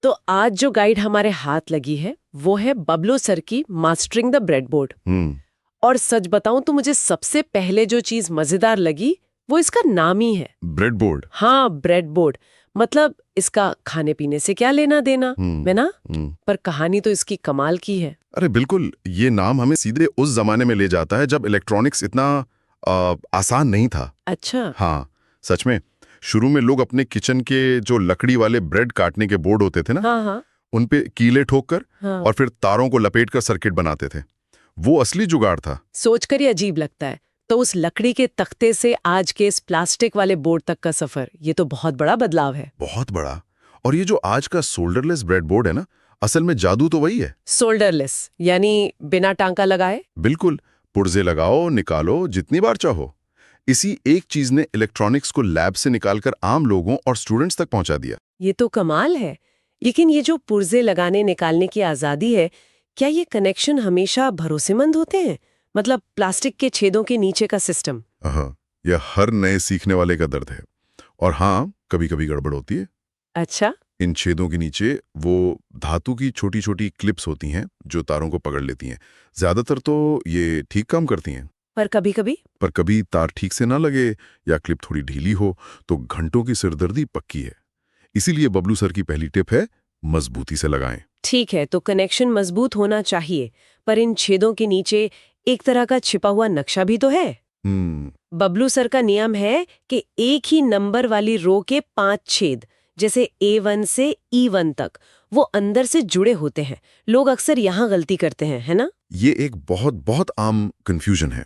तो आज जो गाइड हमारे हाथ लगी है वो है बबलू सर की मास्टरिंग द ब्रेडबोर्ड। और सच बताऊं तो मुझे सबसे पहले जो चीज मजेदार लगी वो इसका नाम ही है, ब्रेडबोर्ड। हाँ, ब्रेडबोर्ड। मतलब इसका खाने पीने से क्या लेना देना है ना, पर कहानी तो इसकी कमाल की है। अरे बिल्कुल, ये नाम हमें सीधे उस जमाने में ले जाता है जब इलेक्ट्रॉनिक्स इतना आसान नहीं था। अच्छा। हाँ, सच में शुरू में लोग अपने किचन के जो लकड़ी वाले ब्रेड काटने के बोर्ड होते थे ना, हाँ हाँ उन पे कीले ठोककर हाँ। और फिर तारों को लपेटकर सर्किट बनाते थे। वो असली जुगाड़ था। सोचकर ही अजीब लगता है। तो उस लकड़ी के तख्ते से आज के इस प्लास्टिक वाले बोर्ड तक का सफर, ये तो बहुत बड़ा बदलाव है। बहुत बड़ा। और ये जो आज का सोल्डरलेस ब्रेडबोर्ड है ना, असल में जादू तो वही है। सोल्डरलेस यानी बिना टांका लगाए? बिल्कुल, पुर्जे लगाओ निकालो जितनी बार चाहो। इसी एक चीज ने इलेक्ट्रॉनिक्स को लैब से निकालकर आम लोगों और स्टूडेंट्स तक पहुंचा दिया। ये तो कमाल है। लेकिन ये जो पुर्जे लगाने निकालने की आजादी है, क्या ये कनेक्शन हमेशा भरोसेमंद होते हैं? मतलब प्लास्टिक के छेदों के नीचे का सिस्टम। हाँ, यह हर नए सीखने वाले का दर्द है। और हाँ, कभी कभी गड़बड़ होती है। अच्छा। इन छेदों के नीचे वो धातु की छोटी छोटी क्लिप्स होती हैं जो तारों को पकड़ लेती हैं। ज्यादातर तो ये ठीक काम करती हैं, पर कभी तार ठीक से ना लगे या क्लिप थोड़ी ढीली हो तो घंटों की सिरदर्दी पक्की है। इसीलिए बबलू सर की पहली टिप है, मजबूती से लगाएं। ठीक है, तो कनेक्शन मजबूत होना चाहिए, पर इन छेदों के नीचे एक तरह का छिपा हुआ नक्शा भी तो है। बबलू सर का नियम है कि एक ही नंबर वाली रो के 5 छेद, जैसे A1 से E1 तक, वो अंदर से जुड़े होते हैं। लोग अक्सर यहाँ गलती करते हैं, है ना? ये एक बहुत बहुत आम कंफ्यूजन है।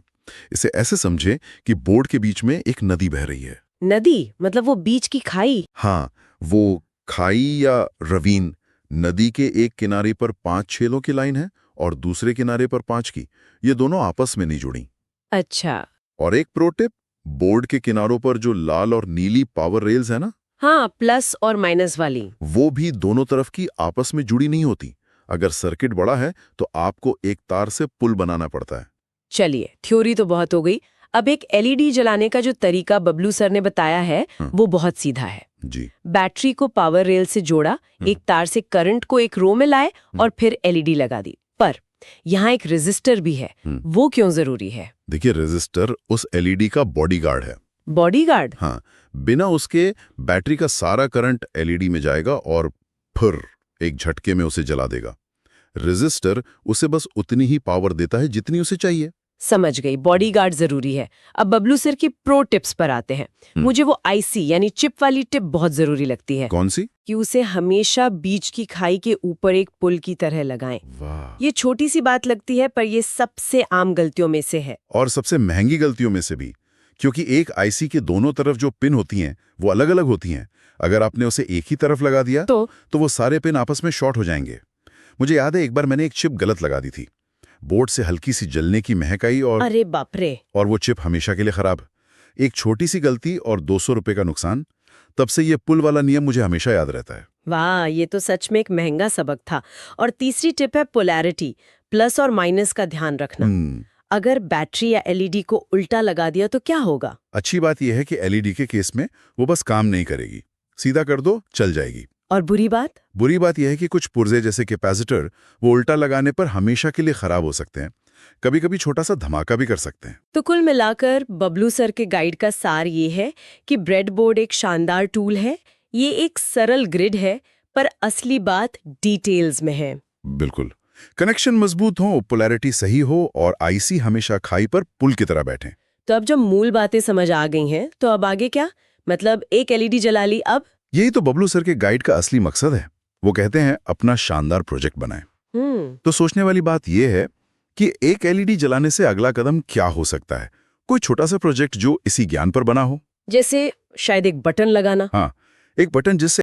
इसे ऐसे समझे कि बोर्ड के बीच में एक नदी बह रही है। नदी मतलब वो बीच की खाई? हाँ, वो खाई या रवीन। नदी के एक किनारे पर 5 छेदों की लाइन है और दूसरे किनारे पर 5 की। ये दोनों आपस में नहीं जुड़ी। अच्छा। और एक प्रो टिप, बोर्ड के किनारों पर जो लाल और नीली पावर रेल्स है ना, हाँ, प्लस और माइनस वाली, वो भी दोनों तरफ की आपस में जुड़ी नहीं होती। अगर सर्किट बड़ा है तो आपको एक तार से पुल बनाना पड़ता है। चलिए, थ्योरी तो बहुत हो गई। अब एक एलईडी जलाने का जो तरीका बबलू सर ने बताया है, वो बहुत सीधा है जी। बैटरी को पावर रेल से जोड़ा, एक तार से करंट को एक रो में लाए और फिर एलईडी लगा दी। पर यहाँ एक रेजिस्टर भी है, वो क्यों जरूरी है? देखिए, रेजिस्टर उस एलईडी का बॉडीगार्ड है। बॉडीगार्ड? हाँ, बिना उसके बैटरी का सारा करंट एलईडी में जाएगा और फिर एक झटके में उसे जला देगा। रेजिस्टर उसे बस उतनी ही पावर देता है जितनी उसे चाहिए। समझ गई, बॉडीगार्ड जरूरी है। अब बबलू सर की प्रो टिप्स पर आते हैं। मुझे वो आईसी यानी चिप वाली टिप बहुत जरूरी लगती है। कौन सी? कि उसे हमेशा बीच की खाई के ऊपर एक पुल की तरह लगाएं। वाह, ये छोटी सी बात लगती है, पर ये सबसे आम गलतियों में से है। और सबसे महंगी गलतियों में से भी, क्योंकि एक आईसी के दोनों तरफ जो पिन होती हैं वो अलग अलग होती हैं। अगर आपने उसे एक ही तरफ लगा दिया तो वो सारे पिन आपस में शॉर्ट हो जाएंगे। मुझे याद है, एक बार मैंने एक चिप गलत लगा दी थी। बोर्ड से हल्की सी जलने की महक आई और अरे बाप रे! और वो चिप हमेशा के लिए खराब। एक छोटी सी गलती और 200 रुपए का नुकसान। तब से ये पुल वाला नियम मुझे हमेशा याद रहता है। वाह, ये तो सच में एक महंगा सबक था। और तीसरी टिप है पोलैरिटी, प्लस और माइनस का ध्यान रखना। अगर बैटरी या एलईडी को उल्टा लगा दिया तो क्या होगा? अच्छी बात यह है कि एलईडी के केस में वो बस काम नहीं करेगी। सीधा कर दो, चल जाएगी। और बुरी बात? बुरी बात यह है कि कुछ पुर्जे जैसे कैपेसिटर वो उल्टा लगाने पर हमेशा के लिए खराब हो सकते हैं। कभी कभी छोटा सा धमाका भी कर सकते हैं। तो कुल मिलाकर बबलू सर के गाइड का सार ये है कि ब्रेडबोर्ड एक शानदार टूल है, ये एक सरल ग्रिड है, पर असली बात डिटेल्स में है। बिल्कुल, कनेक्शन मजबूत हो, पोलैरिटी सही हो और आईसी हमेशा खाई पर पुल की तरह बैठे। तो अब जब मूल बातें समझ आ गई हैं, तो अब आगे क्या? मतलब एक एलईडी जला ली, अब? यही तो बबलू सर के गाइड का असली मकसद है। वो कहते हैं अपना शानदार प्रोजेक्ट बनाएं। तो सोचने वाली बात यह है कि एक एलईडी जलाने से अगला कदम क्या हो सकता है। कोई छोटा सा प्रोजेक्ट जो इसी ज्ञान पर बना हो। जैसे शायद एक बटन लगाना। हाँ, एक बटन जिससे